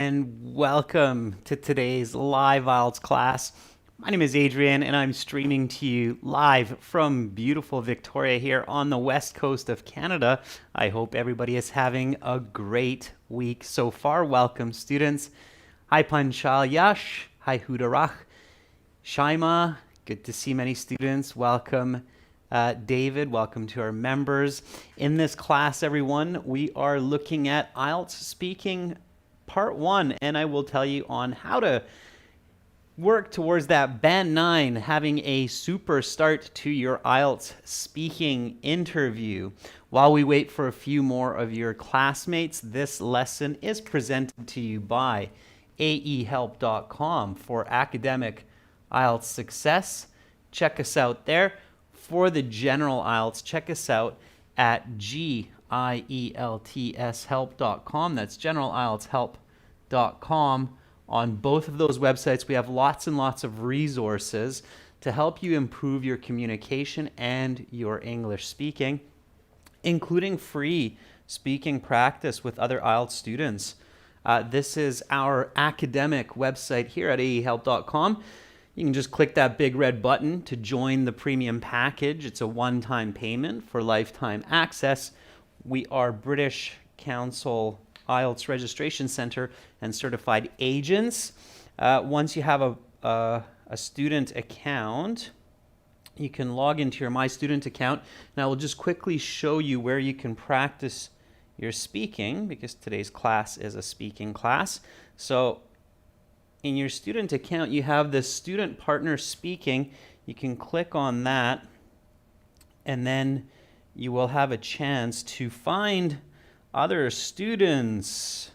And welcome to today's live IELTS class. My name is Adrian and I'm streaming to you live from beautiful Victoria here on the west coast of Canada. I hope everybody is having a great week so far. Welcome students. Hi Panchal Yash. Hi Hudarach. Shaima. Good to see many students. Welcome David. Welcome to our members. In this class, everyone, we are looking at IELTS speaking Part 1, and I will tell you on how to work towards that Band 9, having a super start to your IELTS speaking interview. While we wait for a few more of your classmates, this lesson is presented to you by aehelp.com for academic IELTS success. Check us out there. For the general IELTS, check us out at IELTS help.com. That's generalieltshelp.com. On both of those websites, we have lots and lots of resources to help you improve your communication and your English speaking, including free speaking practice with other IELTS students. This is our academic website here at aehelp.com. You can just click that big red button to join the premium package. It's a one-time payment for lifetime access. We are British Council IELTS Registration Center and certified agents. Once you have a student account, you can log into your My Student account. And I will just quickly show you where you can practice your speaking, because today's class is a speaking class. So in your student account, you have the student partner speaking. You can click on that, and then you will have a chance to find other students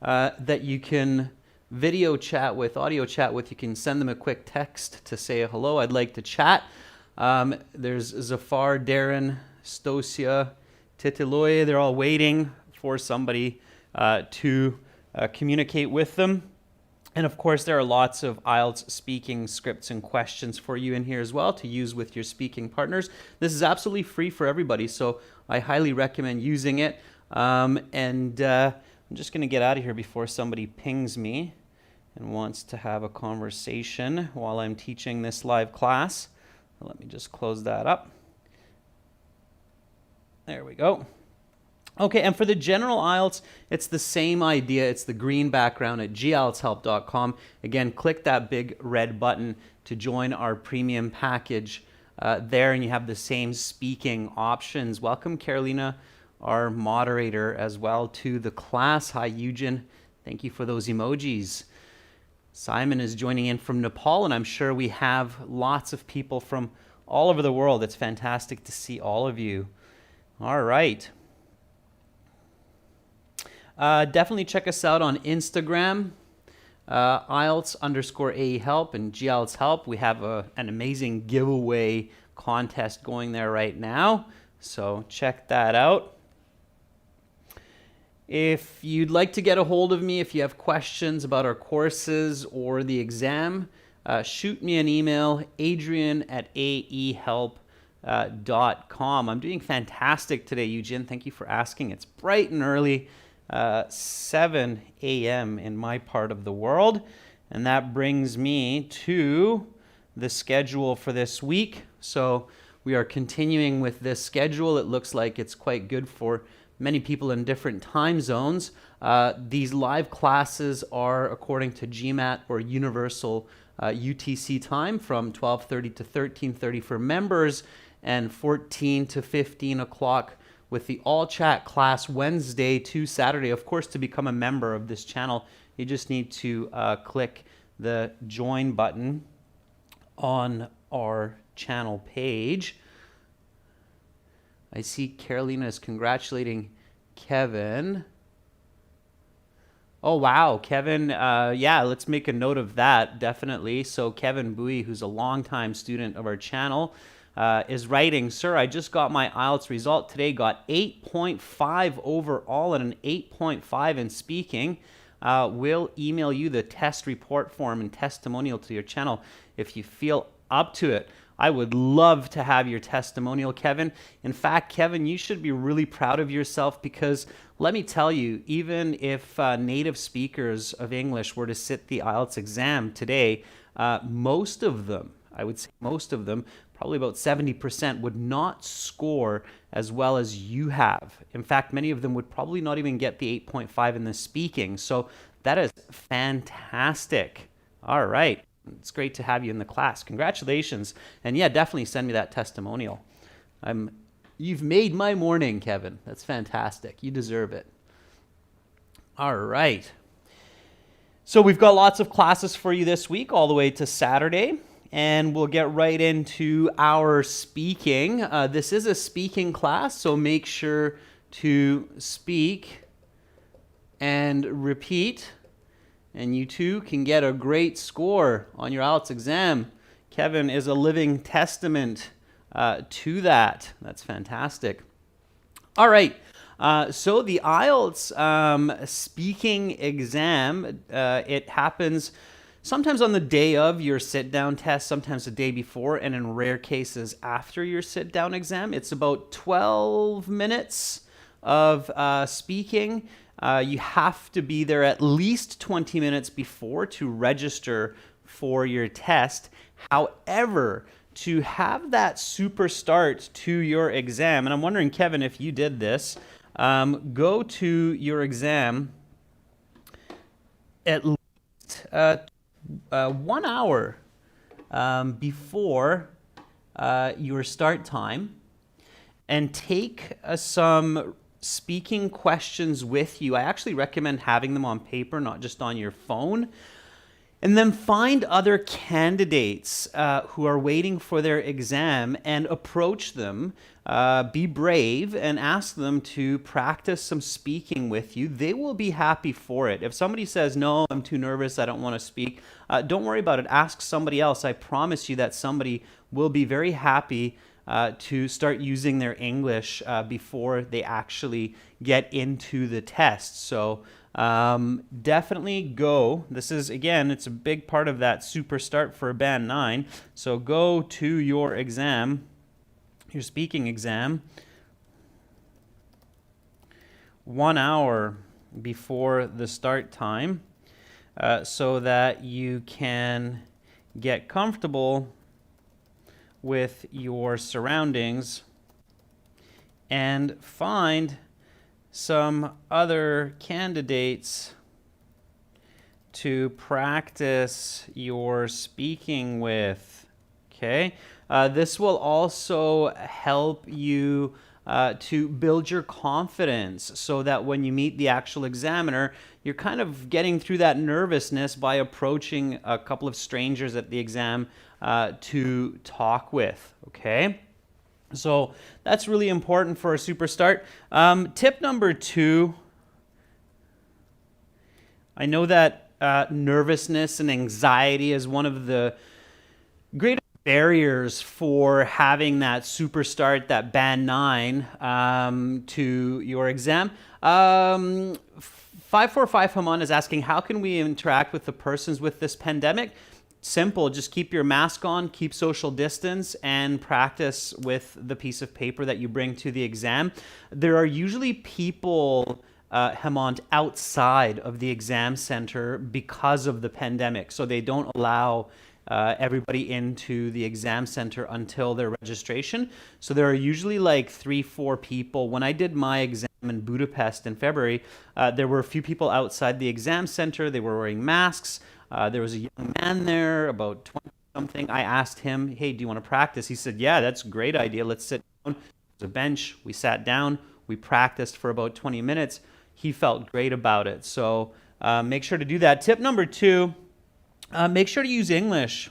that you can video chat with, audio chat with. You can send them a quick text to say, hello, I'd like to chat. There's Zafar, Darren, Stosia, Titiloy. They're all waiting for somebody to communicate with them. And of course, there are lots of IELTS speaking scripts and questions for you in here as well to use with your speaking partners. This is absolutely free for everybody, so I highly recommend using it. I'm just going to get out of here before somebody pings me and wants to have a conversation while I'm teaching this live class. Let me just close that up. There we go. Okay, and for the general IELTS, it's the same idea. It's the green background at gieltshelp.com. Again, click that big red button to join our premium package there, and you have the same speaking options. Welcome, Carolina, our moderator, as well to the class. Hi, Eugen. Thank you for those emojis. Simon is joining in from Nepal, and I'm sure we have lots of people from all over the world. It's fantastic to see all of you. All right. Definitely check us out on Instagram, IELTS_AEhelp and GIELTS Help. We have an amazing giveaway contest going there right now, so check that out. If you'd like to get a hold of me, if you have questions about our courses or the exam, shoot me an email, adrian@aehelp.com. I'm doing fantastic today, Eugene. Thank you for asking. It's bright and early. 7 a.m. in my part of the world, and that brings me to the schedule for this week. So we are continuing with this schedule. It looks like it's quite good for many people in different time zones. These live classes are according to GMAT or Universal UTC time from 12:30 to 13:30 for members, and 14 to 15 o'clock with the all chat class Wednesday to Saturday. Of course, to become a member of this channel, you just need to click the join button on our channel page. I see Carolina is congratulating Kevin. Oh, wow, Kevin. Yeah, let's make a note of that, definitely. So Kevin Bowie, who's a longtime student of our channel, is writing, sir, I just got my IELTS result today, got 8.5 overall and an 8.5 in speaking. We'll email you the test report form and testimonial to your channel if you feel up to it. I would love to have your testimonial, Kevin. In fact, Kevin, you should be really proud of yourself because let me tell you, even if native speakers of English were to sit the IELTS exam today, most of them, I would say most of them, probably about 70% would not score as well as you have. In fact, many of them would probably not even get the 8.5 in the speaking. So that is fantastic. All right. It's great to have you in the class. Congratulations. And yeah, definitely send me that testimonial. You've made my morning, Kevin. That's fantastic. You deserve it. All right. So we've got lots of classes for you this week, all the way to Saturday. And we'll get right into our speaking. This is a speaking class, so make sure to speak and repeat. And you too can get a great score on your IELTS exam. Kevin is a living testament to that. That's fantastic. All right. So the IELTS speaking exam, it happens sometimes on the day of your sit-down test, sometimes the day before, and in rare cases after your sit-down exam. It's about 12 minutes of speaking. You have to be there at least 20 minutes before to register for your test. However, to have that super start to your exam, and I'm wondering, Kevin, if you did this, go to your exam at least 1 hour before your start time and take some speaking questions with you. I actually recommend having them on paper, not just on your phone. And then find other candidates who are waiting for their exam and approach them. Be brave and ask them to practice some speaking with you. They will be happy for it. If somebody says, no, I'm too nervous, I don't want to speak, don't worry about it. Ask somebody else. I promise you that somebody will be very happy to start using their English before they actually get into the test. So definitely go. This is, again, it's a big part of that super start for Band 9. So go to your exam, your speaking exam, 1 hour before the start time so that you can get comfortable with your surroundings and find some other candidates to practice your speaking with. Okay, this will also help you to build your confidence so that when you meet the actual examiner, you're kind of getting through that nervousness by approaching a couple of strangers at the exam to talk with. Okay, so that's really important for a super start. Tip number 2, I know that nervousness and anxiety is one of the greatest barriers for having that super start, that Band 9 to your exam. 545 Haman is asking, how can we interact with the persons with this pandemic? Simple, just keep your mask on, keep social distance, and practice with the piece of paper that you bring to the exam. There are usually people, Hemant, outside of the exam center because of the pandemic, so they don't allow everybody into the exam center until their registration. So there are usually like 3-4 people. When I did my exam in Budapest in February, there were a few people outside the exam center. They were wearing masks. There was a young man there, about 20-something. I asked him, hey, do you want to practice? He said, yeah, that's a great idea. Let's sit down. There's a bench. We sat down. We practiced for about 20 minutes. He felt great about it. So make sure to do that. Tip number 2, make sure to use English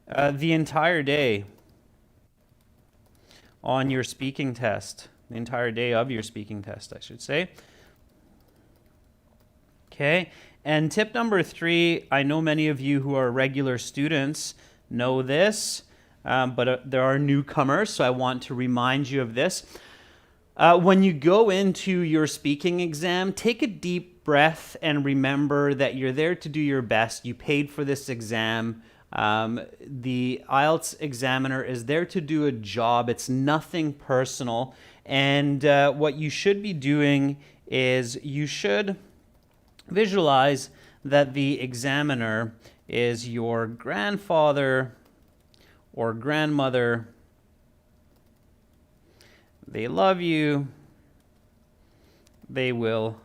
the entire day on your speaking test. The entire day of your speaking test, I should say. Okay, and tip number 3, I know many of you who are regular students know this, but there are newcomers, so I want to remind you of this. When you go into your speaking exam, take a deep breath and remember that you're there to do your best. You paid for this exam. The IELTS examiner is there to do a job. It's nothing personal. And what you should be doing is you should visualize that the examiner is your grandfather or grandmother. They love you. They will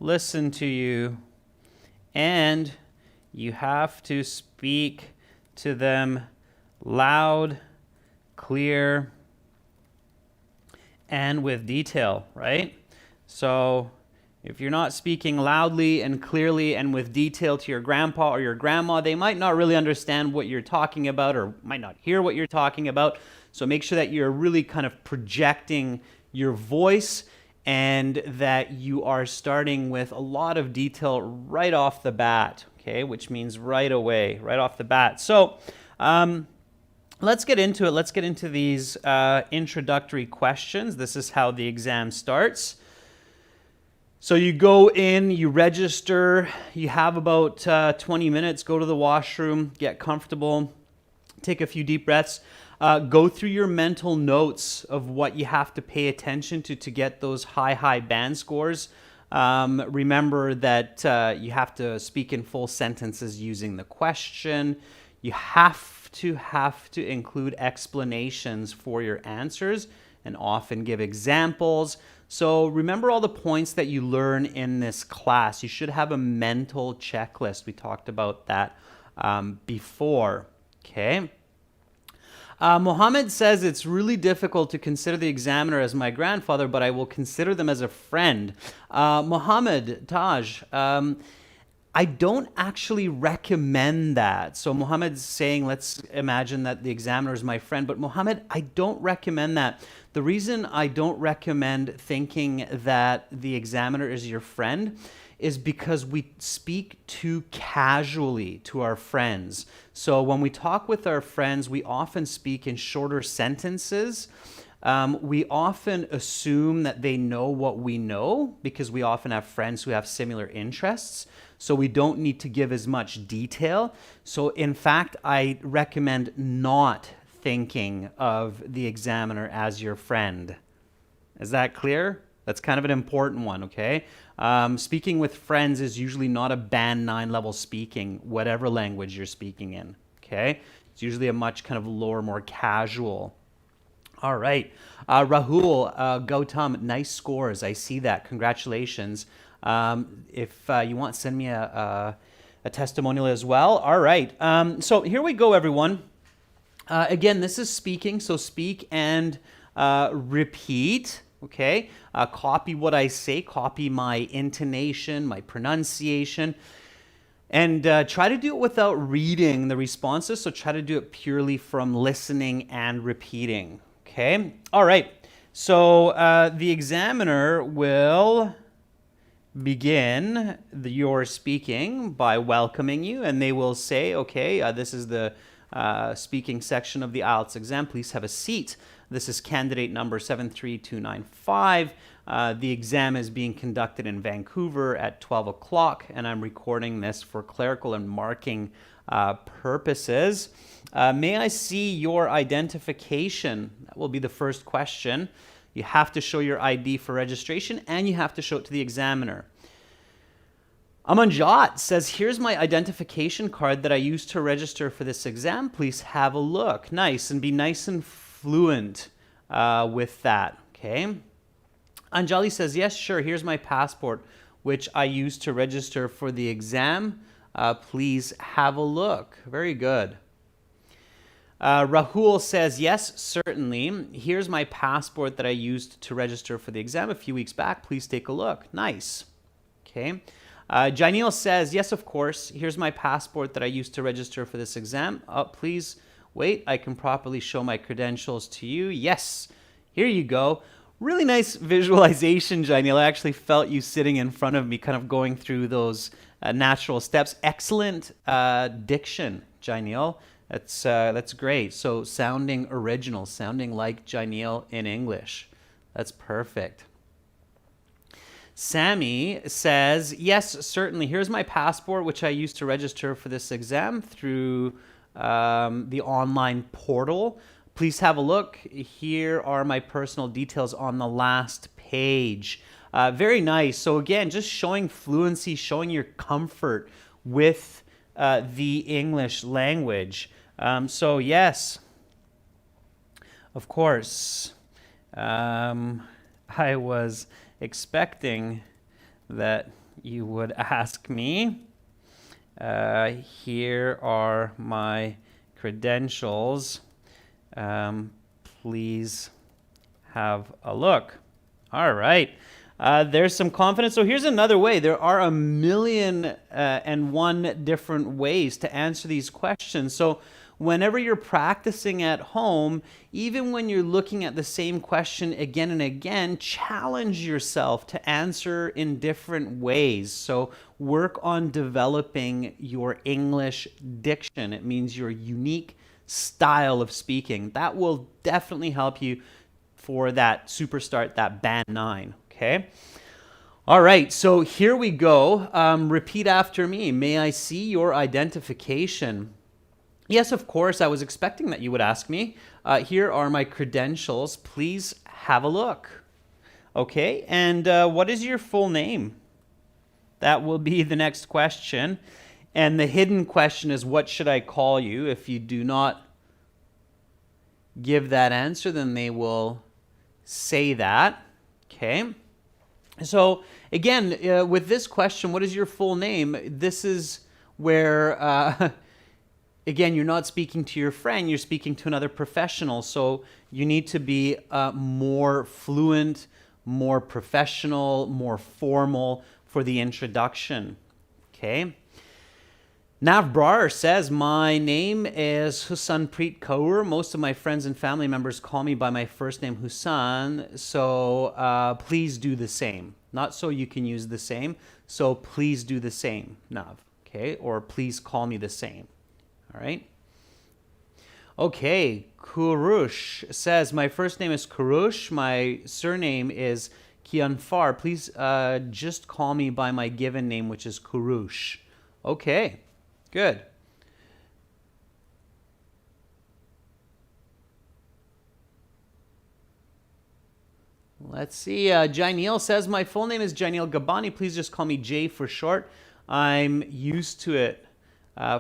listen to you. And you have to speak to them loud, clear, and with detail, right? So if you're not speaking loudly and clearly and with detail to your grandpa or your grandma, they might not really understand what you're talking about or might not hear what you're talking about. So make sure that you're really kind of projecting your voice and that you are starting with a lot of detail right off the bat, okay? Which means right away, right off the bat. So let's get into it. Let's get into these introductory questions. This is how the exam starts. So you go in, you register, you have about 20 minutes, go to the washroom, get comfortable, take a few deep breaths, go through your mental notes of what you have to pay attention to get those high band scores. Remember that you have to speak in full sentences using the question. You have to include explanations for your answers and often give examples. So remember all the points that you learn in this class. You should have a mental checklist. We talked about that before, okay? Mohammed says it's really difficult to consider the examiner as my grandfather, but I will consider them as a friend. Mohammed, Taj, I don't actually recommend that. So Mohammed's saying, let's imagine that the examiner is my friend, but Mohammed, I don't recommend that. The reason I don't recommend thinking that the examiner is your friend is because we speak too casually to our friends. So when we talk with our friends, we often speak in shorter sentences. We often assume that they know what we know because we often have friends who have similar interests. So we don't need to give as much detail. So in fact, I recommend not thinking of the examiner as your friend. Is that clear? That's kind of an important one, okay? Speaking with friends is usually not a band 9 level speaking, whatever language you're speaking in, okay? It's usually a much kind of lower, more casual. All right. Rahul, Gautam, nice scores. I see that. Congratulations. If you want, send me a testimonial as well. All right. So here we go, everyone. Again, this is speaking. So speak and repeat. Okay. Copy what I say. Copy my intonation, my pronunciation. And try to do it without reading the responses. So try to do it purely from listening and repeating. Okay. All right. So the examiner will begin your speaking by welcoming you, and they will say, okay, this is the speaking section of the IELTS exam. Please have a seat. This is candidate number 73295. The exam is being conducted in Vancouver at 12 o'clock, and I'm recording this for clerical and marking purposes. May I see your identification? That will be the first question. You have to show your ID for registration, and you have to show it to the examiner. Amanjot says, here's my identification card that I used to register for this exam. Please have a look. Nice, and be nice and fluent with that, okay? Anjali says, yes, sure, here's my passport, which I used to register for the exam. Please have a look. Very good. Rahul says, yes, certainly. Here's my passport that I used to register for the exam a few weeks back. Please take a look. Nice. Okay. Janil says, yes, of course. Here's my passport that I used to register for this exam. Please wait. I can properly show my credentials to you. Yes. Here you go. Really nice visualization, Janil. I actually felt you sitting in front of me, kind of going through those natural steps. Excellent diction, Janil. That's great. So sounding original, sounding like Janil in English. That's perfect. Sammy says, yes, certainly. Here's my passport, which I used to register for this exam through the online portal. Please have a look. Here are my personal details on the last page. Very nice. So again, just showing fluency, showing your comfort with the English language. So yes, of course, I was expecting that you would ask me. Here are my credentials. Please have a look. All right. There's some confidence. So here's another way. There are a million and one different ways to answer these questions. So whenever you're practicing at home, even when you're looking at the same question again and again, challenge yourself to answer in different ways. So work on developing your English diction. It means your unique style of speaking. That will definitely help you for that Superstart, that Band 9. Okay. All right. So here we go. Repeat after me. May I see your identification? Yes, of course. I was expecting that you would ask me. Here are my credentials. Please have a look. Okay. And what is your full name? That will be the next question. And the hidden question is, what should I call you? If you do not give that answer, then they will say that. Okay. So again, with this question, what is your full name? This is where, again, you're not speaking to your friend, you're speaking to another professional. So you need to be more fluent, more professional, more formal for the introduction. Okay. Navbrar says, my name is Husanpreet Kaur. Most of my friends and family members call me by my first name, Husan. So please do the same. Not so you can use the same. So please do the same, Nav. Okay. Or please call me the same. All right. Okay. Kurush says, my first name is Kurush. My surname is Kianfar. Please just call me by my given name, which is Kurush. Okay. Good. Let's see. Jaineel says, my full name is Jaineel Gabani. Please just call me Jay for short. I'm used to it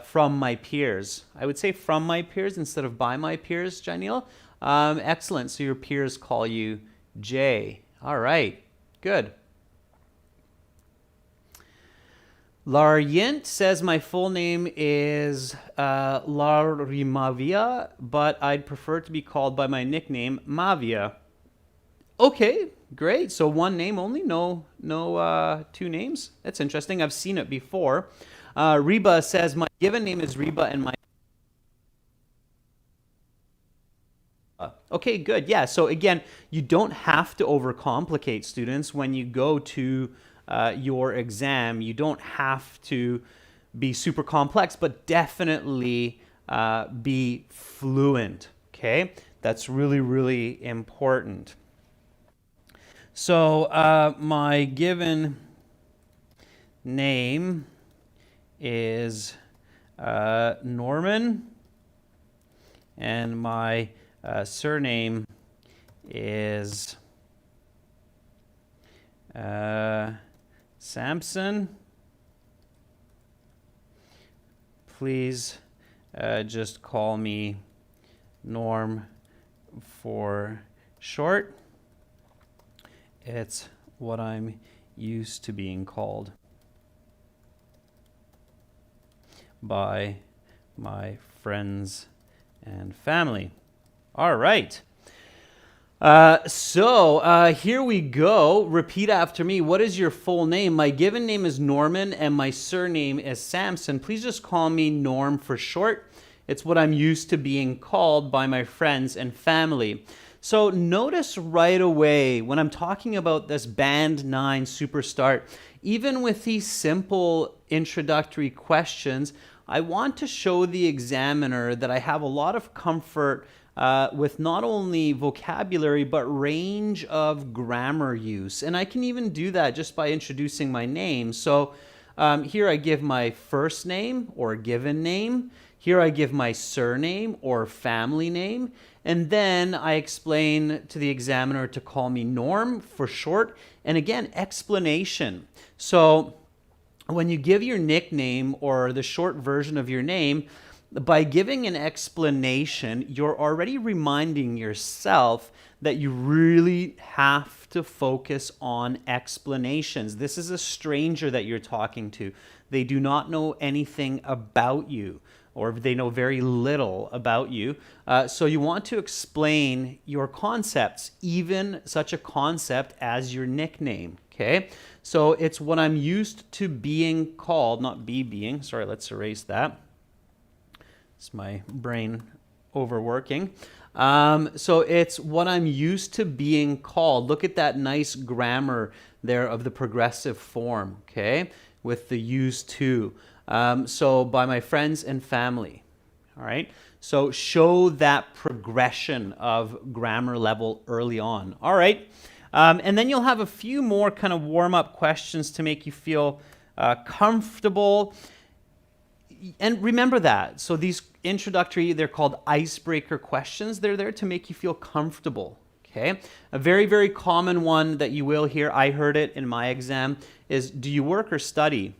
from my peers. I would say from my peers instead of by my peers, Jaineel. Excellent. So your peers call you Jay. All right. Good. Laryint says, my full name is Larimavia, but I'd prefer to be called by my nickname, Mavia. Okay, great. So one name only, no two names. That's interesting. I've seen it before. Reba says, my given name is Reba and my... Okay, good. Yeah, so again, you don't have to overcomplicate, students, when you go to your exam. You don't have to be super complex, but definitely be fluent. Okay, that's really, really important. So my given name is Norman, and my surname is Sampson. Please just call me Norm for short. It's what I'm used to being called by my friends and family. All right. So here we go. Repeat after me. What is your full name? My given name is Norman and my surname is Sampson. Please just call me Norm for short. It's what I'm used to being called by my friends and family. So notice right away when I'm talking about this Band 9 Superstart, even with these simple introductory questions, I want to show the examiner that I have a lot of comfort with not only vocabulary but range of grammar use. And I can even do that just by introducing my name. So here I give my first name or given name. Here I give my surname or family name. And then I explain to the examiner to call me Norm for short. And again, explanation. So when you give your nickname or the short version of your name, by giving an explanation, you're already reminding yourself that you really have to focus on explanations. This is a stranger that you're talking to. They do not know anything about you, or they know very little about you. So you want to explain your concepts, even such a concept as your nickname, okay? So it's what I'm used to being called, not being. Sorry, let's erase that. It's my brain overworking. So it's what I'm used to being called. Look at that nice grammar there of the progressive form, okay, with the used to. So by my friends and family, all right? So show that progression of grammar level early on, all right? And then you'll have a few more kind of warm-up questions to make you feel comfortable. And remember that. So these introductory, they're called icebreaker questions. They're there to make you feel comfortable, okay? A very, very common one that you will hear, I heard it in my exam, is do you work or study?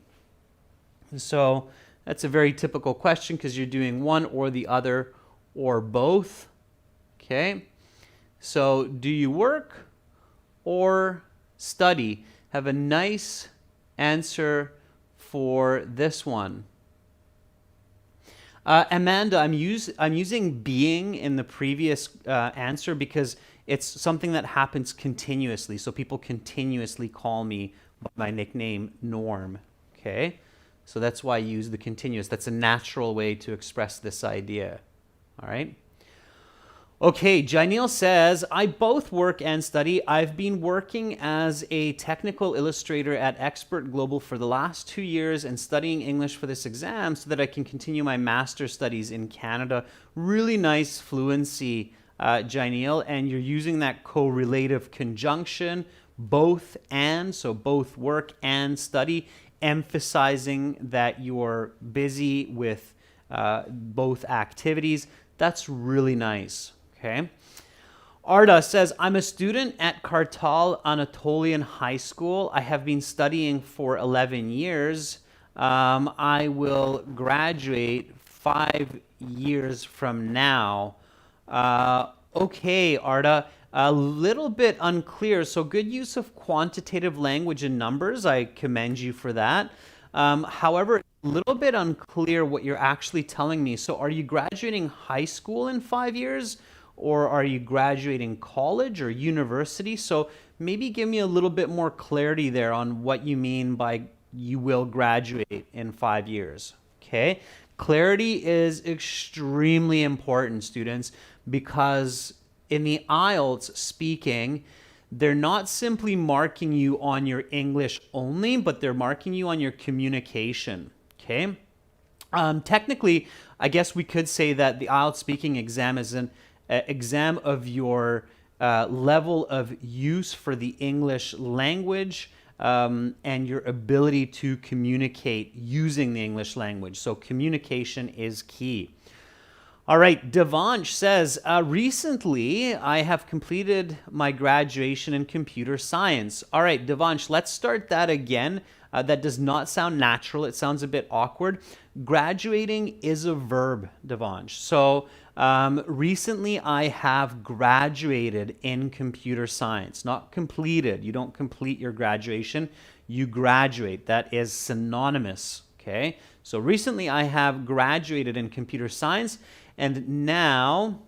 So that's a very typical question because you're doing one or the other or both, okay? So do you work or study? Have a nice answer for this one. Amanda, I'm using being in the previous answer because it's something that happens continuously. So people continuously call me by my nickname Norm, okay? So that's why I use the continuous. That's a natural way to express this idea, all right? Okay, Janelle says, I both work and study. I've been working as a technical illustrator at Expert Global for the last 2 years and studying English for this exam so that I can continue my master's studies in Canada. Really nice fluency, Janelle, and you're using that correlative conjunction, both and, so both work and study, emphasizing that you're busy with both activities. That's really nice. Okay. Arda says, I'm a student at Kartal Anatolian High School. I have been studying for 11 years. I will graduate 5 years from now. Okay, Arda, a little bit unclear. So good use of quantitative language and numbers. I commend you for that. However, a little bit unclear what you're actually telling me. So are you graduating high school in 5 years? Or are you graduating college or university? So maybe give me a little bit more clarity there on what you mean by you will graduate in 5 years, okay? Clarity is extremely important, students, because in the IELTS speaking, they're not simply marking you on your English only, but they're marking you on your communication, okay? Technically, I guess we could say that the IELTS speaking exam is an exam of your level of use for the English language and your ability to communicate using the English language. So communication is key. All right, Devansh says, recently I have completed my graduation in computer science. All right, Devansh, let's start that again. That does not sound natural. It sounds a bit awkward. Graduating is a verb, Devansh. So recently I have graduated in computer science, not completed. You don't complete your graduation, you graduate. That is synonymous, okay? So recently I have graduated in computer science, and now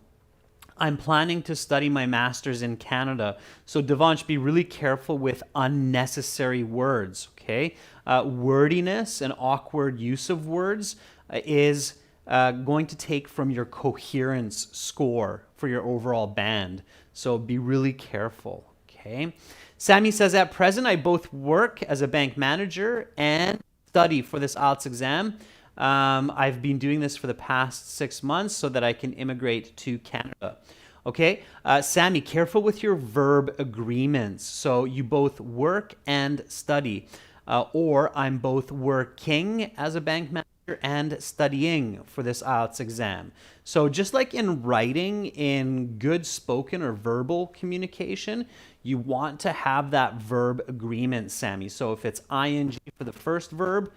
I'm planning to study my master's in Canada. So Devansh, be really careful with unnecessary words, okay? Wordiness and awkward use of words is going to take from your coherence score for your overall band. So be really careful, okay? Sammy says, at present, I both work as a bank manager and study for this IELTS exam. I've been doing this for the past 6 months so that I can immigrate to Canada. Okay, Sammy, careful with your verb agreements. So you both work and study, or I'm both working as a bank manager and studying for this IELTS exam. So just like in writing, in good spoken or verbal communication, you want to have that verb agreement, Sammy. So if it's ing for the first verb,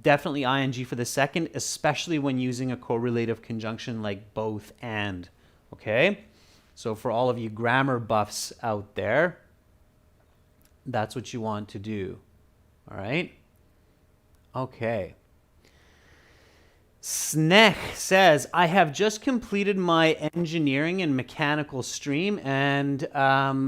definitely ing for the second, especially when using a correlative conjunction like both and. Okay? So for all of you grammar buffs out there, that's what you want to do. All right? Okay. Snech says, I have just completed my engineering and mechanical stream, and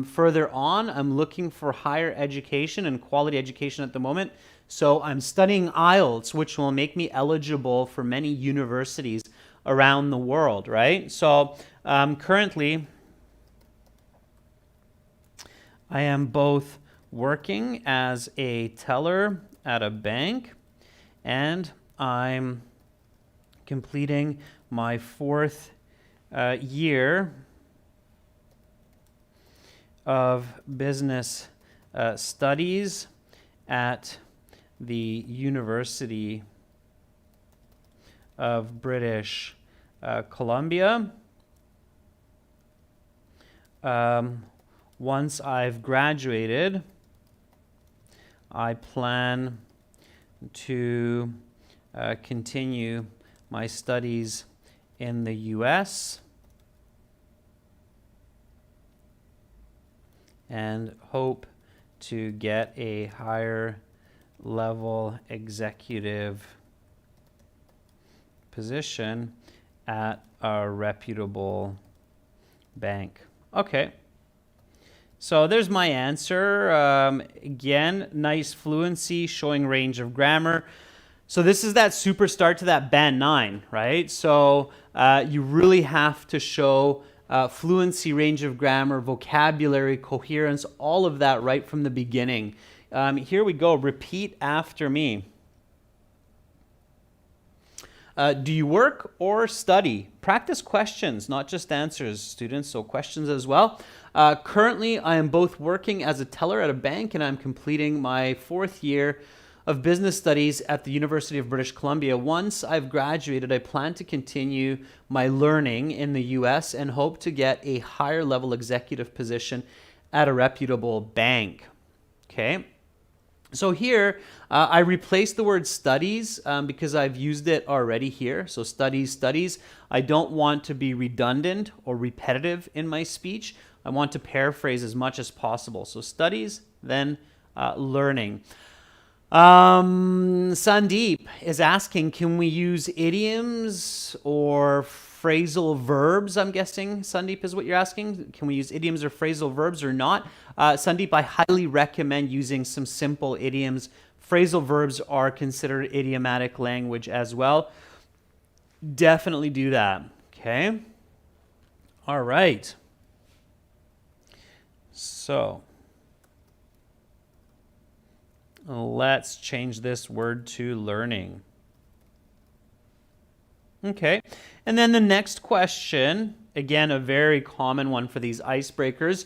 further on, I'm looking for higher education and quality education at the moment. So I'm studying IELTS, which will make me eligible for many universities around the world, right? So currently, I am both working as a teller at a bank, and I'm completing my 4th year of business studies at the University of British Columbia. Once I've graduated, I plan to continue my studies in the US and hope to get a higher level executive position at a reputable bank. Okay. So there's my answer. Again, nice fluency, showing range of grammar. So this is that super start to that band 9, right? So you really have to show fluency, range of grammar, vocabulary, coherence, all of that right from the beginning. Here we go. Repeat after me. Do you work or study? Practice questions, not just answers, students, so questions as well. Currently, I am both working as a teller at a bank and I'm completing my 4th year of business studies at the University of British Columbia. Once I've graduated, I plan to continue my learning in the US and hope to get a higher level executive position at a reputable bank. Okay. So here, I replaced the word studies because I've used it already here. So studies. I don't want to be redundant or repetitive in my speech. I want to paraphrase as much as possible. So studies, then learning. Sandeep is asking, can we use idioms or phrasal verbs? I'm guessing, Sandeep, is what you're asking. Can we use idioms or phrasal verbs or not? Sandeep, I highly recommend using some simple idioms. Phrasal verbs are considered idiomatic language as well. Definitely do that. Okay. All right. So let's change this word to learning. Okay. And then the next question, again, a very common one for these icebreakers,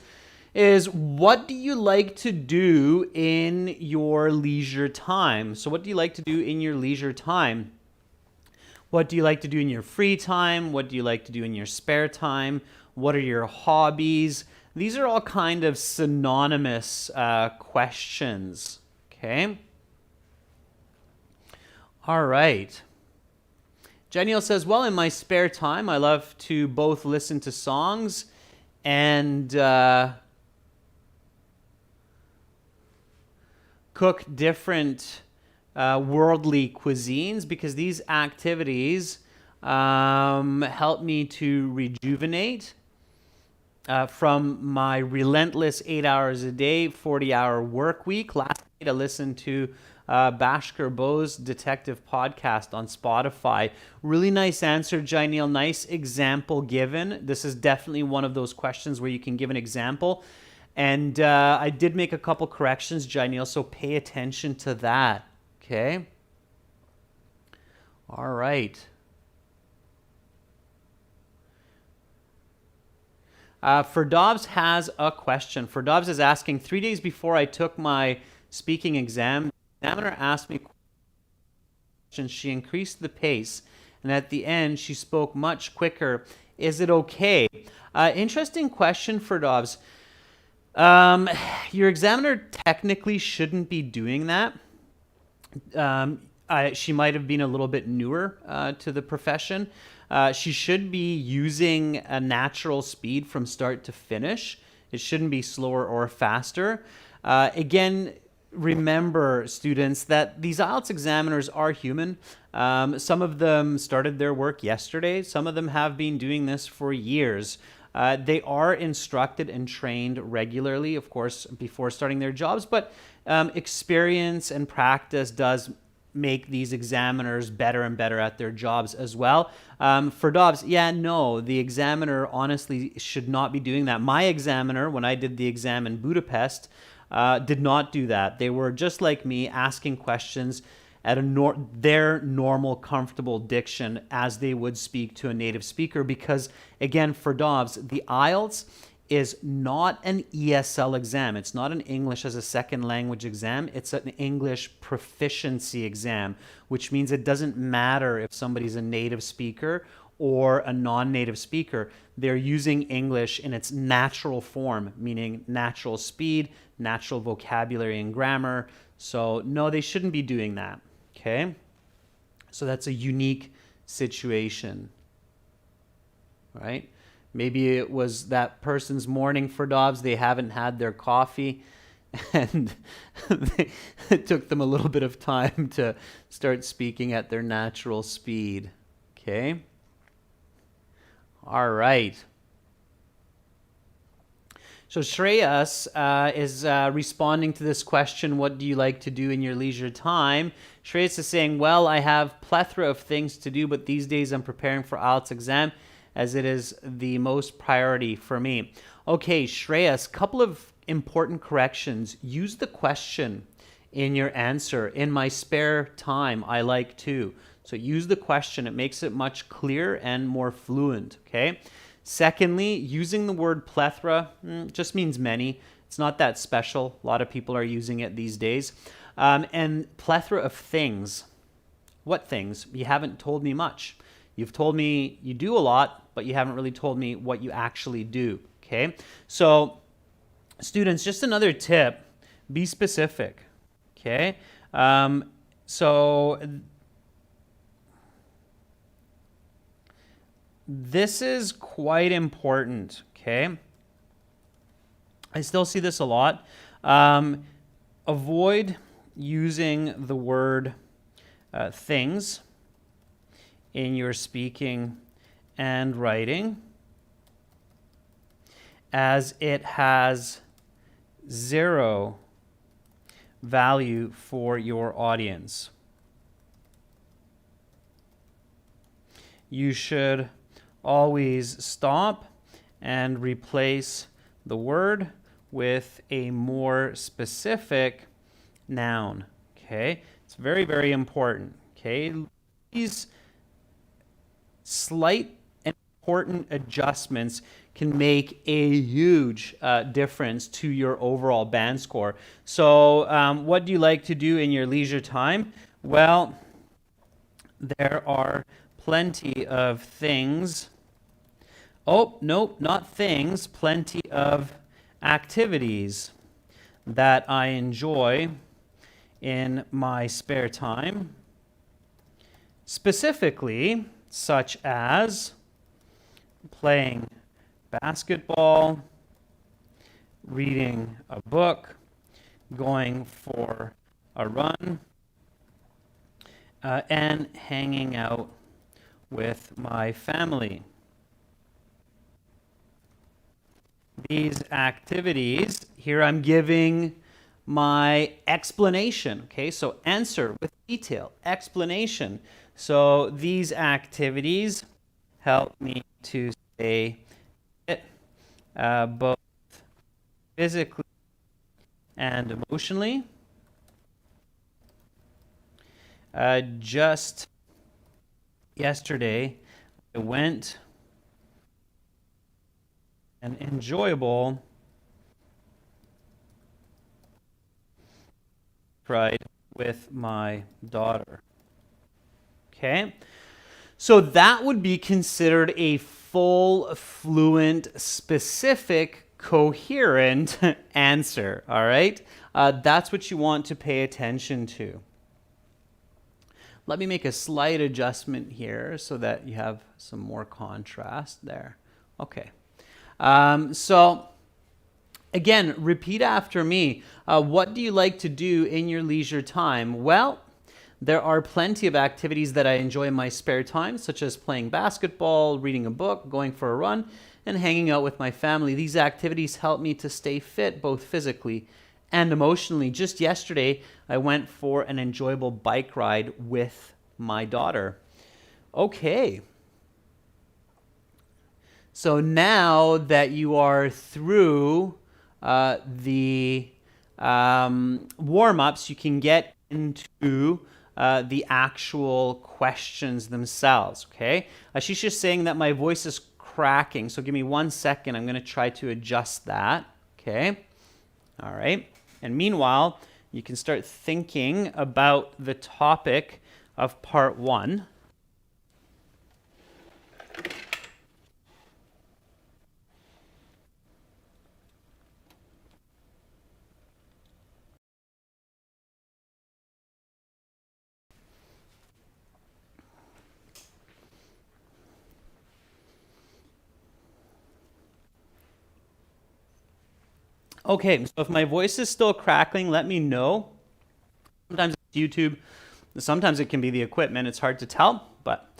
is what do you like to do in your leisure time? So what do you like to do in your leisure time? What do you like to do in your free time? What do you like to do in your spare time? What are your hobbies? These are all kind of synonymous questions. Okay. All right. Jeniel says, well, in my spare time, I love to both listen to songs and cook different worldly cuisines because these activities help me to rejuvenate from my relentless 8 hours a day, 40-hour work week. Last night I listened to Bashkar Bo's Detective Podcast on Spotify. Really nice answer, Jainil. Nice example given. This is definitely one of those questions where you can give an example. And I did make a couple corrections, Jainil, so pay attention to that. Okay? All right. Ferdovs has a question. Ferdovs is asking, 3 days before I took my speaking exam, the examiner asked me questions. She increased the pace, and at the end, she spoke much quicker. Is it okay? Interesting question, Ferdovs. Your examiner technically shouldn't be doing that. She might have been a little bit newer to the profession. She should be using a natural speed from start to finish. It shouldn't be slower or faster. Again, remember, students, that these IELTS examiners are human. Some of them started their work yesterday. Some of them have been doing this for years. They are instructed and trained regularly, of course, before starting their jobs, but experience and practice does make these examiners better and better at their jobs as well. For Dobbs, yeah, no, the examiner honestly should not be doing that. My examiner, when I did the exam in Budapest, did not do that. They were just like me, asking questions at their normal, comfortable diction as they would speak to a native speaker. Because, again, for Dobbs, the IELTS is not an ESL exam. It's not an English as a second language exam. It's an English proficiency exam, which means it doesn't matter if somebody's a native speaker or a non-native speaker. They're using English in its natural form, meaning natural speed, natural vocabulary and grammar. So no, they shouldn't be doing that. Okay? So that's a unique situation, right? Maybe it was that person's morning for Dobbs. They haven't had their coffee, and it took them a little bit of time to start speaking at their natural speed. Okay? All right. So Shreyas is responding to this question, what do you like to do in your leisure time? Shreyas is saying, well, I have plethora of things to do, but these days I'm preparing for IELTS exam as it is the most priority for me. Okay, Shreyas, couple of important corrections. Use the question in your answer. In my spare time, I like to. So use the question. It makes it much clearer and more fluent, okay? Secondly, using the word plethora just means many. It's not that special. A lot of people are using it these days. And plethora of things. What things? You haven't told me much. You've told me you do a lot, but you haven't really told me what you actually do, okay? So, students, just another tip, be specific, okay? So, this is quite important, okay? I still see this a lot. Avoid using the word things in your speaking and writing, as it has zero value for your audience. You should always stop and replace the word with a more specific noun. Okay, it's very, very important. Okay, these slight and important adjustments can make a huge difference to your overall band score. So what do you like to do in your leisure time? Well, there are plenty of things. Oh, nope, not things. Plenty of activities that I enjoy in my spare time. Specifically, such as playing basketball, reading a book, going for a run, and hanging out with my family. These activities, here I'm giving my explanation, okay? So answer with detail, explanation. So these activities help me to stay fit, both physically and emotionally. Just yesterday I went an enjoyable ride with my daughter. Okay, so that would be considered a full, fluent, specific, coherent answer. All right, that's what you want to pay attention to. Let me make a slight adjustment here so that you have some more contrast there. Okay. So again, repeat after me. What do you like to do in your leisure time? Well, there are plenty of activities that I enjoy in my spare time, such as playing basketball, reading a book, going for a run, and hanging out with my family. These activities help me to stay fit, both physically and emotionally. Just yesterday, I went for an enjoyable bike ride with my daughter. Okay. So now that you are through the warm-ups, you can get into the actual questions themselves, okay? She's just saying that my voice is cracking, so give me 1 second. I'm going to try to adjust that, okay? All right. And meanwhile, you can start thinking about the topic of part 1. Okay, so if my voice is still crackling, let me know. Sometimes it's YouTube, sometimes it can be the equipment. It's hard to tell, but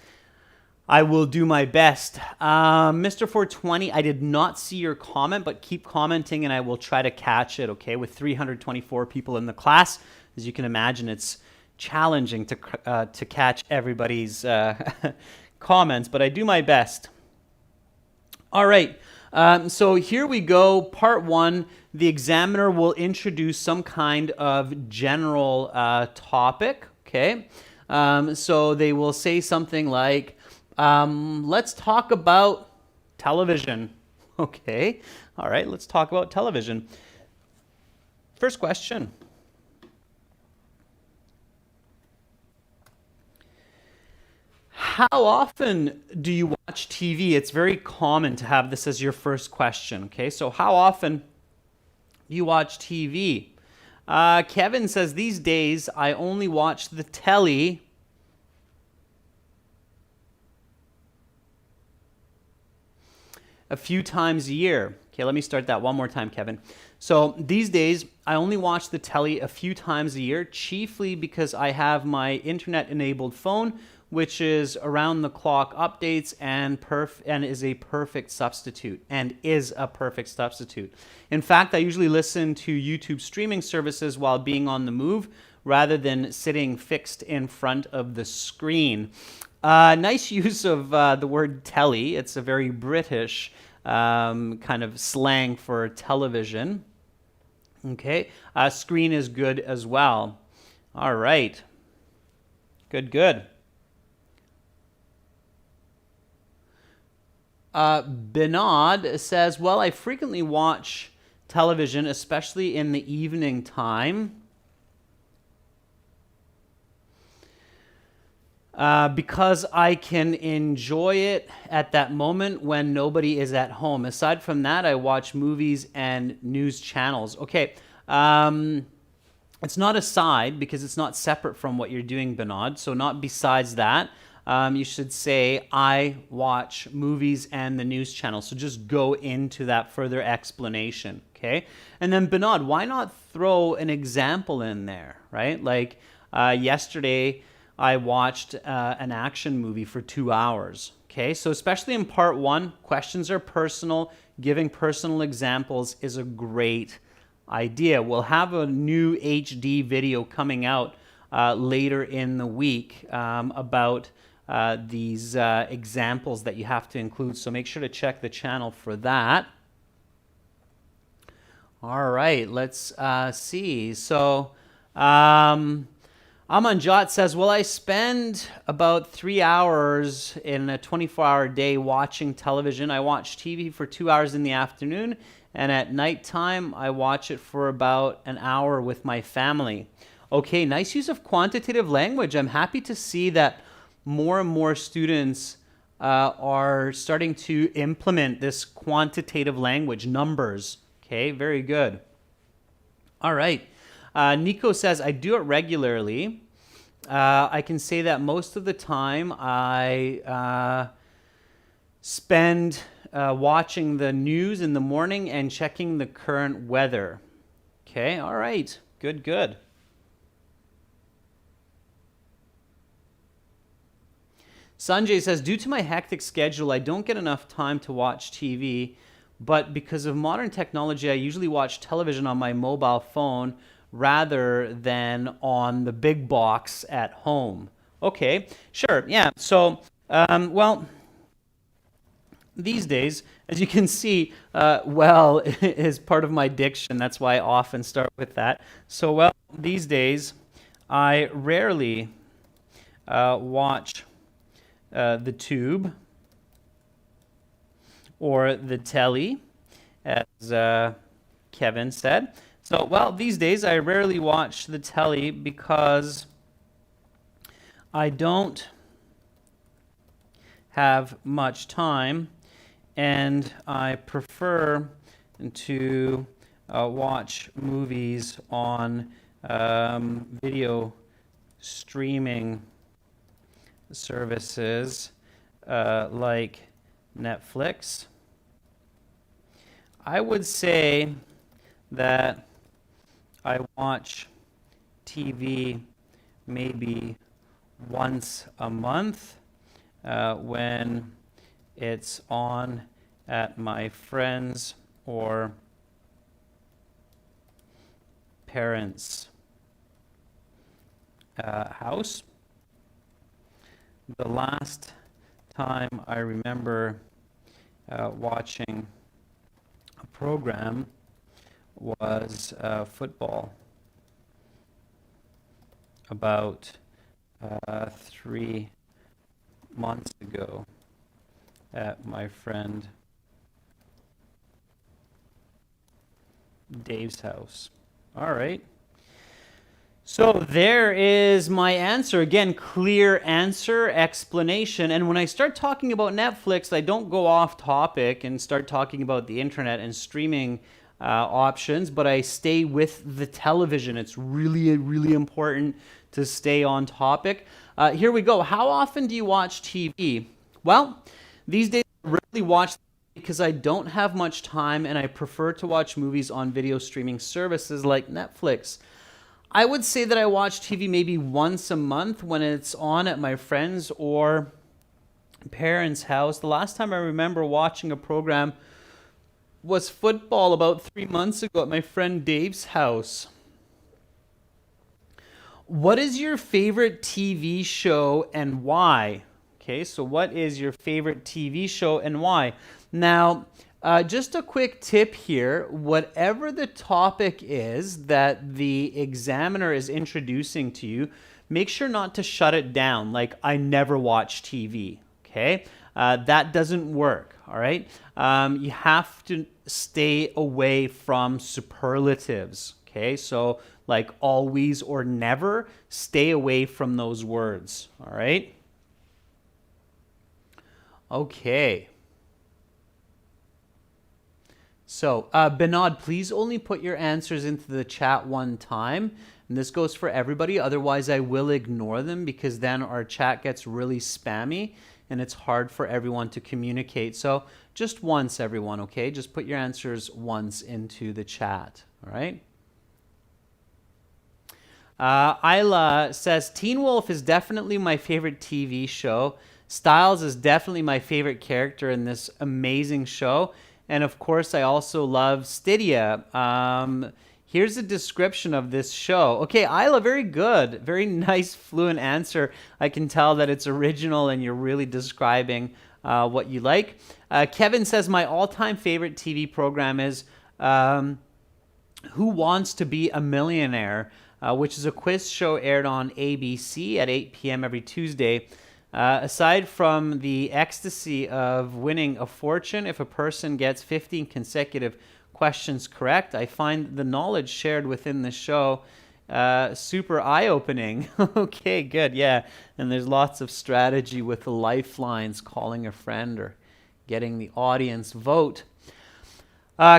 I will do my best. Mr. 420, I did not see your comment, but keep commenting and I will try to catch it, okay? With 324 people in the class, as you can imagine, it's challenging to catch everybody's comments, but I do my best. All right, so here we go. Part 1, the examiner will introduce some kind of general topic, okay? So they will say something like, let's talk about television. Okay, all right, let's talk about television. First question. How often do you watch TV? It's very common to have this as your first question, okay? So how often do you watch TV? Kevin says, these days I only watch the telly a few times a year. Okay, let me start that one more time, Kevin. So these days, I only watch the telly a few times a year, chiefly because I have my internet-enabled phone, which is around-the-clock updates and is a perfect substitute. In fact, I usually listen to YouTube streaming services while being on the move, rather than sitting fixed in front of the screen. Nice use of the word telly. It's a very British kind of slang for television. Okay, screen is good as well. All right, good. Binod says, well, I frequently watch television, especially in the evening time, because I can enjoy it at that moment when nobody is at home. Aside from that, I watch movies and news channels. Okay, it's not aside because it's not separate from what you're doing, Binod, so not besides that. You should say, I watch movies and the news channel. So just go into that further explanation, okay? And then, Binod, why not throw an example in there, right? Like yesterday, I watched an action movie for 2 hours, okay? So especially in part 1, questions are personal. Giving personal examples is a great idea. We'll have a new HD video coming out later in the week about these examples that you have to include. So make sure to check the channel for that. All right, let's see. So Amanjot says, well, I spend about 3 hours in a 24-hour day watching television. I watch TV for 2 hours in the afternoon, and at nighttime, I watch it for about an hour with my family. Okay, nice use of quantitative language. I'm happy to see that more and more students are starting to implement this quantitative language, numbers. Okay, very good. All right. Nico says, I do it regularly. I can say that most of the time I spend watching the news in the morning and checking the current weather. Okay, all right. Good, good. Sanjay says, due to my hectic schedule, I don't get enough time to watch TV, but because of modern technology, I usually watch television on my mobile phone rather than on the big box at home. Okay, sure, yeah. So, well, these days, as you can see, well is part of my diction. That's why I often start with that. So, well, these days, I rarely watch the tube or the telly, as Kevin said. So, well, these days I rarely watch the telly because I don't have much time, and I prefer to watch movies on video streaming services like Netflix. I would say that I watch TV maybe once a month when it's on at my friends' or parents' house. The last time I remember watching a program was football, about 3 months ago at my friend Dave's house. All right. So there is my answer. Again, clear answer, explanation. And when I start talking about Netflix, I don't go off topic and start talking about the internet and streaming options, but I stay with the television. It's really, really important to stay on topic. Here we go. How often do you watch TV? Well, these days I rarely watch because I don't have much time and I prefer to watch movies on video streaming services like Netflix. I would say that I watch TV maybe once a month when it's on at my friend's or parents' house. The last time I remember watching a program was football about 3 months ago at my friend Dave's house. What is your favorite TV show and why? Okay, so what is your favorite TV show and why? Now, just a quick tip here, whatever the topic is that the examiner is introducing to you, make sure not to shut it down, like I never watch TV, okay? That doesn't work, all right? You have to stay away from superlatives, okay? So like always or never, stay away from those words, all right? Okay. So, Benod, please only put your answers into the chat one time. And this goes for everybody. Otherwise, I will ignore them because then our chat gets really spammy and it's hard for everyone to communicate. So, just once, everyone, okay? Just put your answers once into the chat, all right? Isla says, Teen Wolf is definitely my favorite TV show. Styles is definitely my favorite character in this amazing show. And of course, I also love Stydia. Here's a description of this show. Okay, Isla, very good. Very nice, fluent answer. I can tell that it's original and you're really describing what you like. Kevin says, my all-time favorite TV program is Who Wants to Be a Millionaire? which is a quiz show aired on ABC at 8 p.m. every Tuesday. Aside from the ecstasy of winning a fortune if a person gets 15 consecutive questions correct, I find the knowledge shared within the show super eye-opening. Okay, good, yeah. And there's lots of strategy with the lifelines, calling a friend or getting the audience vote.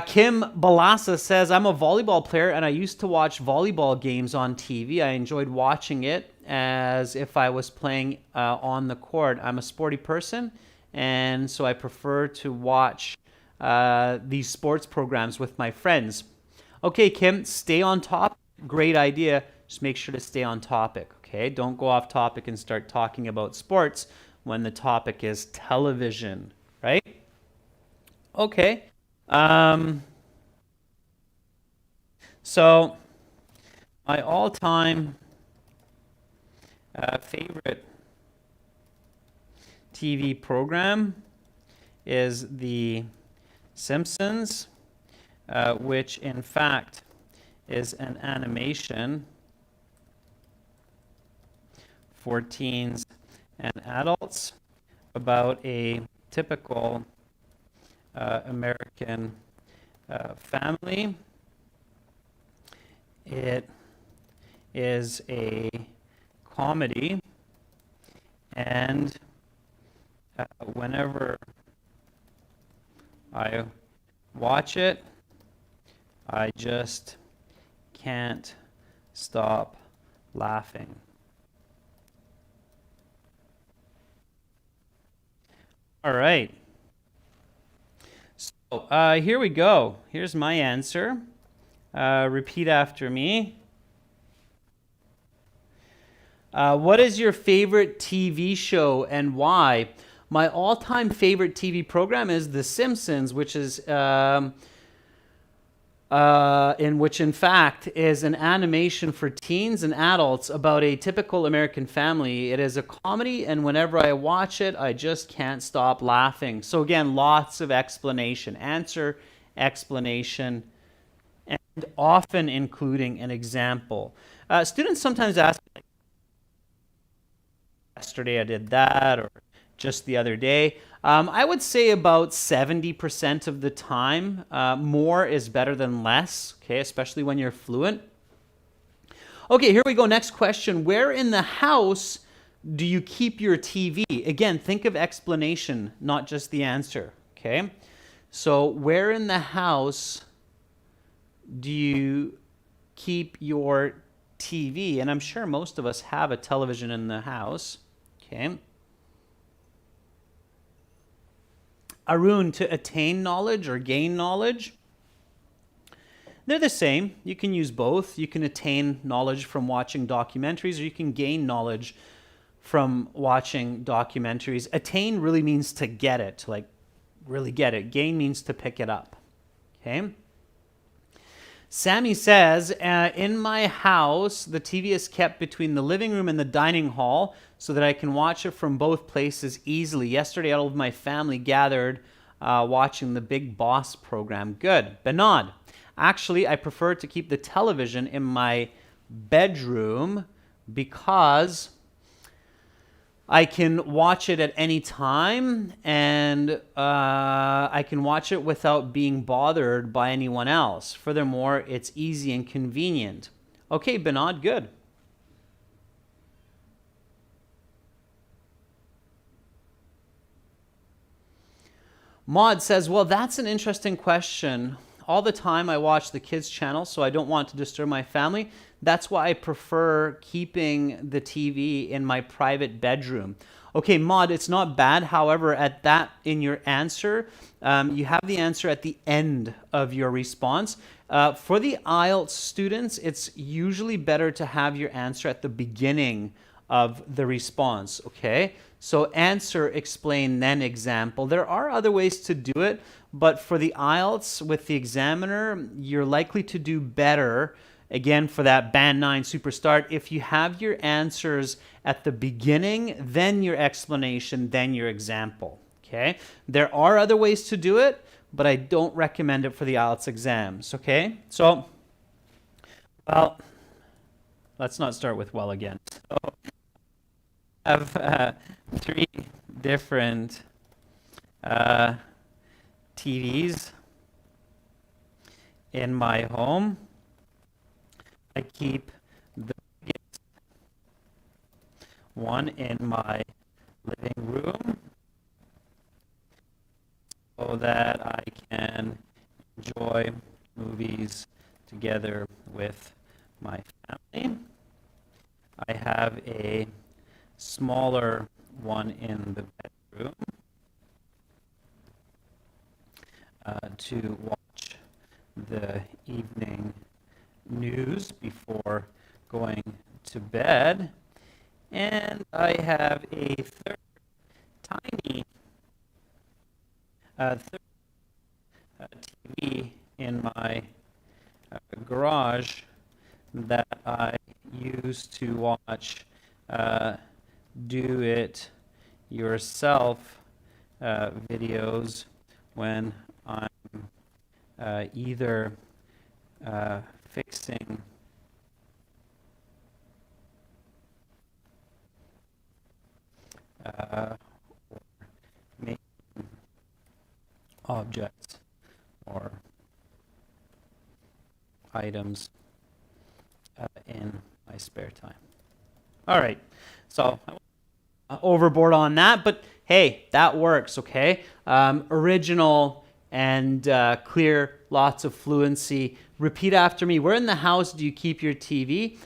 Kim Balasa says, I'm a volleyball player and I used to watch volleyball games on TV. I enjoyed watching it as if I was playing on the court. I'm a sporty person, and so I prefer to watch these sports programs with my friends. Okay, Kim, stay on top. Great idea. Just make sure to stay on topic, okay? Don't go off topic and start talking about sports when the topic is television, right? Okay. So my all-time favorite TV program is The Simpsons, which in fact is an animation for teens and adults about a typical American family. It is a comedy, and whenever I watch it, I just can't stop laughing. All right. So here we go. Here's my answer. Repeat after me. What is your favorite TV show and why? My all-time favorite TV program is The Simpsons, which is which in fact is an animation for teens and adults about a typical American family. It is a comedy, and whenever I watch it, I just can't stop laughing. So again, lots of explanation, answer, explanation, and often including an example. Students sometimes ask, like, yesterday I did that, or just the other day. I would say about 70% of the time, more is better than less, okay, especially when you're fluent. Okay, here we go. Next question. Where in the house do you keep your TV? Again, think of explanation, not just the answer, okay? So where in the house do you keep your TV? And I'm sure most of us have a television in the house, okay? Arun, to attain knowledge or gain knowledge? They're the same. You can use both. You can attain knowledge from watching documentaries, or you can gain knowledge from watching documentaries. Attain really means to get it, like really get it. Gain means to pick it up, okay? Sammy says, in my house, the TV is kept between the living room and the dining hall so that I can watch it from both places easily. Yesterday, all of my family gathered watching the Big Boss program. Good. Benad, actually, I prefer to keep the television in my bedroom because I can watch it at any time, and I can watch it without being bothered by anyone else. Furthermore, it's easy and convenient. Okay, Benad, good. Maud says, well, that's an interesting question. All the time I watch the kids channel, so I don't want to disturb my family. That's why I prefer keeping the TV in my private bedroom. Okay, Maud, it's not bad. However, at that in your answer, you have the answer at the end of your response. For the IELTS students, it's usually better to have your answer at the beginning of the response, okay? So answer, explain, then example. There are other ways to do it, but for the IELTS with the examiner, you're likely to do better, again, for that Band 9 Super Start, if you have your answers at the beginning, then your explanation, then your example, okay? There are other ways to do it, but I don't recommend it for the IELTS exams, okay? So, well, let's not start with well again. So I have three different TVs in my home. I keep the biggest one in my living room so that I can enjoy movies together with my family. I have a smaller one in the bedroom to watch the evening news before going to bed. And I have a third tiny TV in my garage that I use to watch do it yourself videos when I'm either fixing or making objects or items in my spare time. All right, so overboard on that, but hey, that works, okay? Original and clear, lots of fluency. Repeat after me. Where in the house do you keep your TV?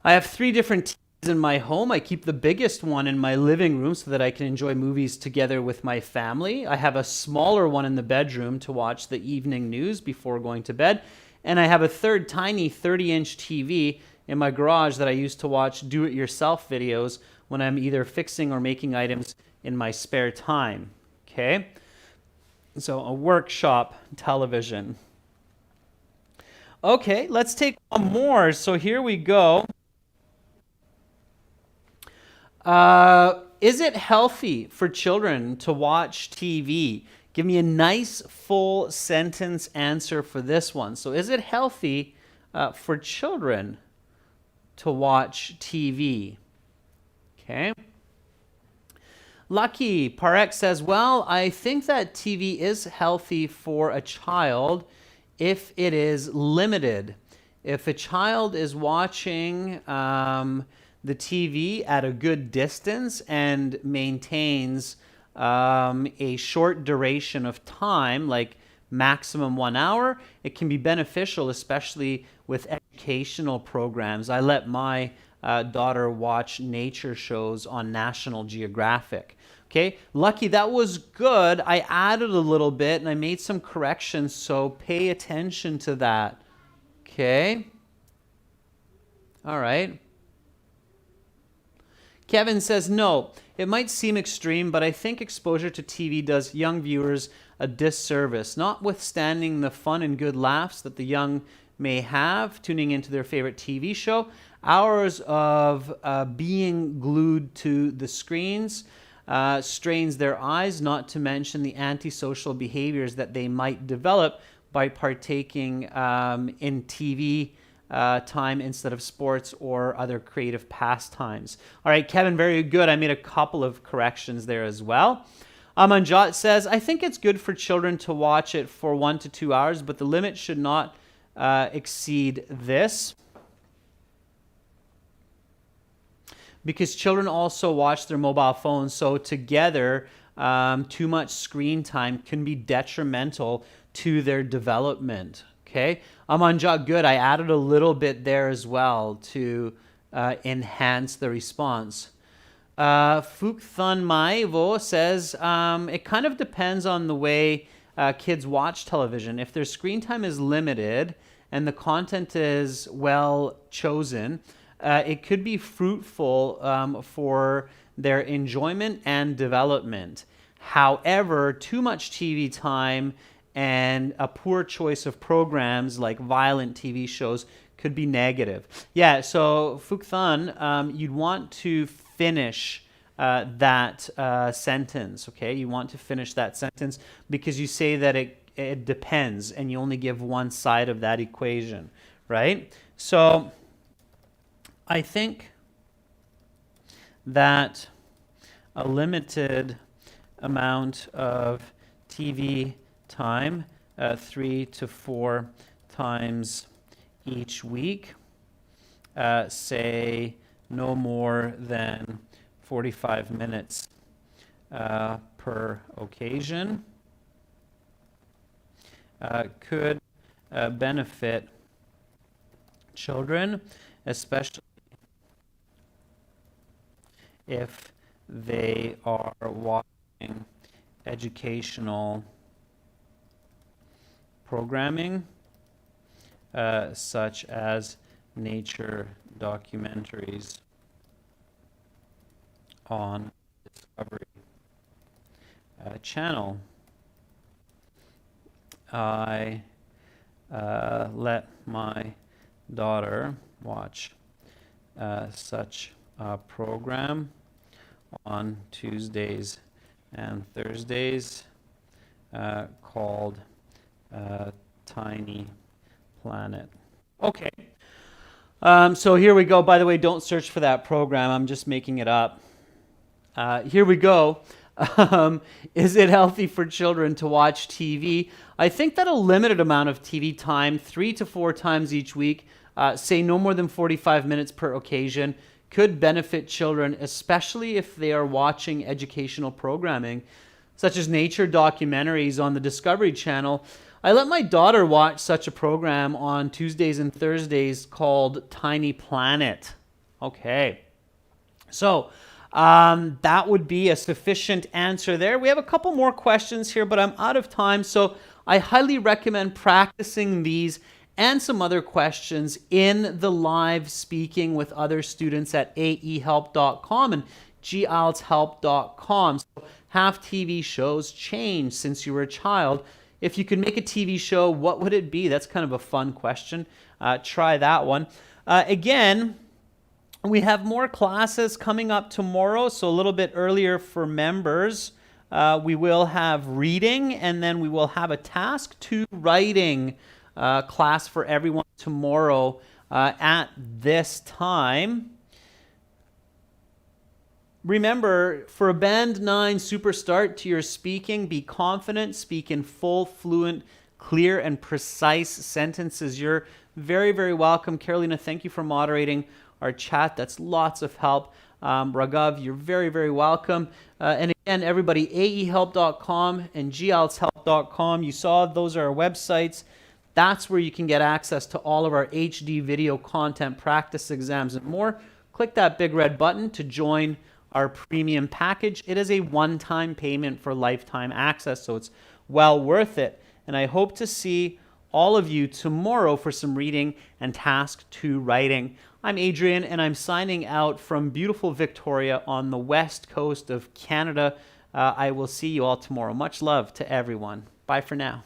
I have three different TVs in my home. I keep the biggest one in my living room so that I can enjoy movies together with my family. I have a smaller one in the bedroom to watch the evening news before going to bed. And I have a third tiny 30-inch TV in my garage that I use to watch do-it-yourself videos when I'm either fixing or making items in my spare time. Okay? So a workshop television. Okay, let's take one more. So here we go. Is it healthy for children to watch TV? Give me a nice full sentence answer for this one. So is it healthy for children to watch TV? Okay. Lucky Parek says, well, I think that TV is healthy for a child if it is limited. If a child is watching the TV at a good distance and maintains a short duration of time, like maximum 1 hour, it can be beneficial, especially with educational programs. I let my daughter watch nature shows on National Geographic. Okay, Lucky, that was good. I added a little bit and I made some corrections, so pay attention to that. Okay. All right. Kevin says, no, it might seem extreme, but I think exposure to TV does young viewers a disservice, notwithstanding the fun and good laughs that the young may have tuning into their favorite TV show. Hours of being glued to the screens strains their eyes, not to mention the antisocial behaviors that they might develop by partaking in TV time instead of sports or other creative pastimes. All right, Kevin, very good. I made a couple of corrections there as well. Amanjot says, I think it's good for children to watch it for 1 to 2 hours, but the limit should not exceed this. Because children also watch their mobile phones, so together, too much screen time can be detrimental to their development. Okay, Amanjot, good. I added a little bit there as well to enhance the response. Fukthan Maivo says, it kind of depends on the way kids watch television. If their screen time is limited and the content is well chosen, it could be fruitful for their enjoyment and development. However, too much TV time and a poor choice of programs like violent TV shows could be negative. Yeah, so Fukthan, you'd want to finish that sentence, okay? You want to finish that sentence because you say that it depends and you only give one side of that equation, right? So I think that a limited amount of TV time, 3 to 4 times each week, say no more than 45 minutes per occasion, could benefit children, especially if they are watching educational programming, such as nature documentaries on Discovery Channel. I let my daughter watch such a program on Tuesdays and Thursdays called Tiny Planet. Okay. So here we go. By the way, don't search for that program. I'm just making it up. Here we go. Is it healthy for children to watch TV? I think that a limited amount of TV time, 3 to 4 times each week, say no more than 45 minutes per occasion, could benefit children, especially if they are watching educational programming, such as nature documentaries on the Discovery Channel. I let my daughter watch such a program on Tuesdays and Thursdays called Tiny Planet. Okay. So that would be a sufficient answer there. We have a couple more questions here, but I'm out of time. So I highly recommend practicing these and some other questions in the live speaking with other students at aehelp.com and gieltshelp.com. So have TV shows changed since you were a child? If you could make a TV show, what would it be? That's kind of a fun question. Try that one. Again, we have more classes coming up tomorrow, so a little bit earlier for members. We will have reading, and then we will have a task 2 writing class for everyone tomorrow at this time. Remember, for a Band 9 super start to your speaking, be confident, speak in full, fluent, clear, and precise sentences. You're very, very welcome. Carolina, thank you for moderating our chat. That's lots of help. Raghav, you're very, very welcome. And again, everybody, aehelp.com and gieltshelp.com. You saw those are our websites. That's where you can get access to all of our HD video content, practice exams, and more. Click that big red button to join our premium package. It is a one-time payment for lifetime access, so it's well worth it. And I hope to see all of you tomorrow for some reading and task 2 writing. I'm Adrian, and I'm signing out from beautiful Victoria on the west coast of Canada. I will see you all tomorrow. Much love to everyone. Bye for now.